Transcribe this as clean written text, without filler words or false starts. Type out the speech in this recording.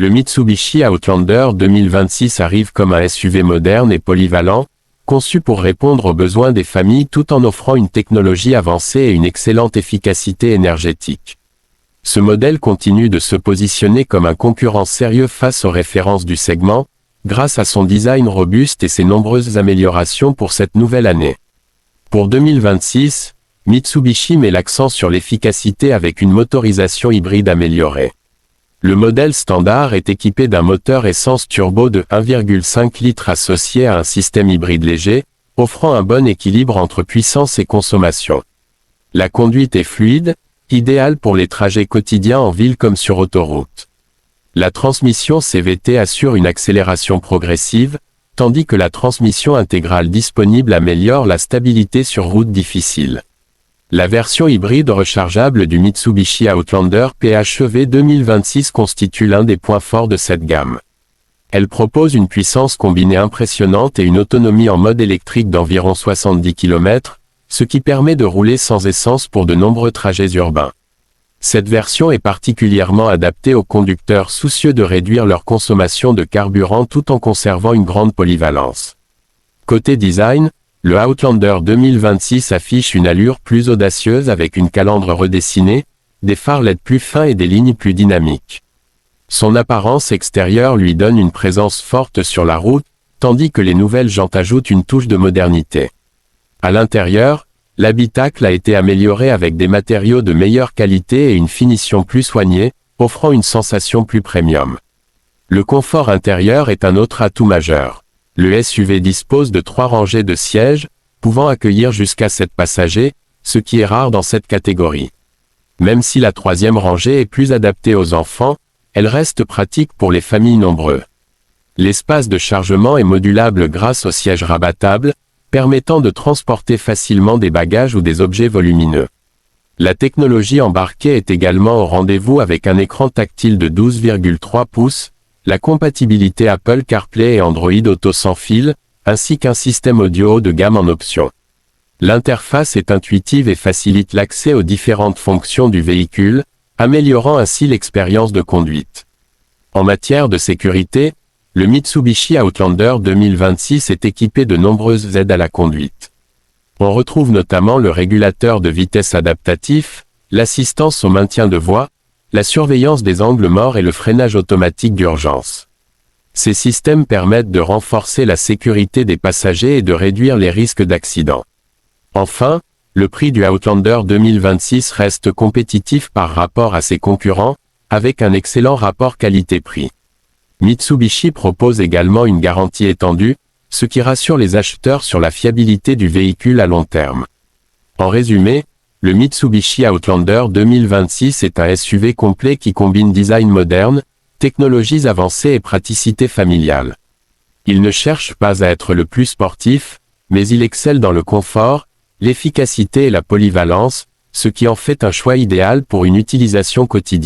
Le Mitsubishi Outlander 2026 arrive comme un SUV moderne et polyvalent, conçu pour répondre aux besoins des familles tout en offrant une technologie avancée et une excellente efficacité énergétique. Ce modèle continue de se positionner comme un concurrent sérieux face aux références du segment, grâce à son design robuste et ses nombreuses améliorations pour cette nouvelle année. Pour 2026, Mitsubishi met l'accent sur l'efficacité avec une motorisation hybride améliorée. Le modèle standard est équipé d'un moteur essence turbo de 1,5 litres associé à un système hybride léger, offrant un bon équilibre entre puissance et consommation. La conduite est fluide, idéale pour les trajets quotidiens en ville comme sur autoroute. La transmission CVT assure une accélération progressive, tandis que la transmission intégrale disponible améliore la stabilité sur routes difficiles. La version hybride rechargeable du Mitsubishi Outlander PHEV 2026 constitue l'un des points forts de cette gamme. Elle propose une puissance combinée impressionnante et une autonomie en mode électrique d'environ 70 km, ce qui permet de rouler sans essence pour de nombreux trajets urbains. Cette version est particulièrement adaptée aux conducteurs soucieux de réduire leur consommation de carburant tout en conservant une grande polyvalence. Côté design, le Outlander 2026 affiche une allure plus audacieuse avec une calandre redessinée, des phares LED plus fins et des lignes plus dynamiques. Son apparence extérieure lui donne une présence forte sur la route, tandis que les nouvelles jantes ajoutent une touche de modernité. À l'intérieur, l'habitacle a été amélioré avec des matériaux de meilleure qualité et une finition plus soignée, offrant une sensation plus premium. Le confort intérieur est un autre atout majeur. Le SUV dispose de 3 rangées de sièges, pouvant accueillir jusqu'à 7 passagers, ce qui est rare dans cette catégorie. Même si la 3e rangée est plus adaptée aux enfants, elle reste pratique pour les familles nombreuses. L'espace de chargement est modulable grâce aux sièges rabattables, permettant de transporter facilement des bagages ou des objets volumineux. La technologie embarquée est également au rendez-vous avec un écran tactile de 12,3 pouces, la compatibilité Apple CarPlay et Android Auto sans fil, ainsi qu'un système audio haut de gamme en option. L'interface est intuitive et facilite l'accès aux différentes fonctions du véhicule, améliorant ainsi l'expérience de conduite. En matière de sécurité, le Mitsubishi Outlander 2026 est équipé de nombreuses aides à la conduite. On retrouve notamment le régulateur de vitesse adaptatif, l'assistance au maintien de voie, la surveillance des angles morts et le freinage automatique d'urgence. Ces systèmes permettent de renforcer la sécurité des passagers et de réduire les risques d'accident. Enfin, le prix du Outlander 2026 reste compétitif par rapport à ses concurrents, avec un excellent rapport qualité-prix. Mitsubishi propose également une garantie étendue, ce qui rassure les acheteurs sur la fiabilité du véhicule à long terme. En résumé, le Mitsubishi Outlander 2026 est un SUV complet qui combine design moderne, technologies avancées et praticité familiale. Il ne cherche pas à être le plus sportif, mais il excelle dans le confort, l'efficacité et la polyvalence, ce qui en fait un choix idéal pour une utilisation quotidienne.